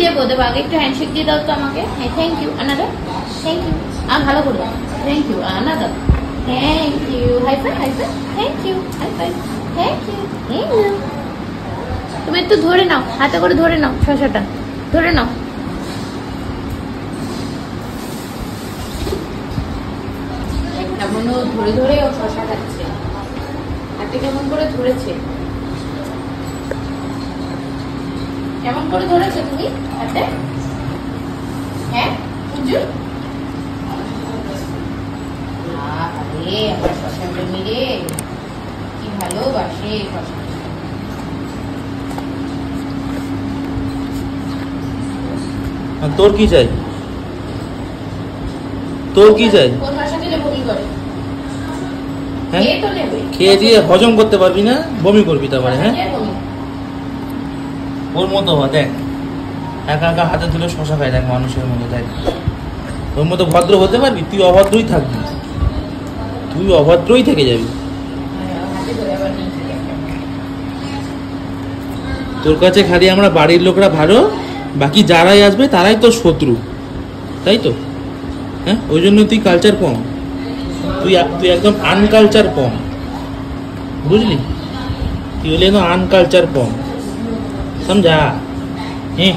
দেবো দেবো, আগে একটু হ্যান্ডশেক দিয়ে দাও তো আমাকে। হ্যাঁ thank you another, thank you. ভালো করে thank you another, thank you, high five high five, thank you high five, thank you. তুমি একটু ধরে নাও, হাতে করে ধরে নাও, শসাটা ধরে নাও। কেমন ধরে ধরে ও শসা খাচ্ছে, হাতে কেমন করে ধরেছে, কেমন করে ধরেছে তুমি হাতে? হ্যাঁ পুজো, আরে আমার শসা প্রেমী রে, কি ভালোবাসে শসা। তোর কি চাই, তোর কি চাই? খেয়ে দিয়ে হজম করতে পারবি না, বমি করবি তারপরে। হ্যাঁ ওর মতো দেখ, একা একা হাতে তুলে শশা খায়, দেখ মানুষের মতো, দেখ ওর মতো ভদ্র হতে পারবি? তুই অভদ্রই থাকবি, তুই অভদ্রই থেকে যাবি। তোর কাছে খালি আমরা বাড়ির লোকরা ভালো, বাকি যারাই আসবে তারাই তোর শত্রু, তাই তো? হ্যাঁ ওই জন্য তুই কালচার কম, তুই একদম আনকালচার কম, বুঝলি? তুই হলে আনকালচার কম, সমঝা? হ্যাঁ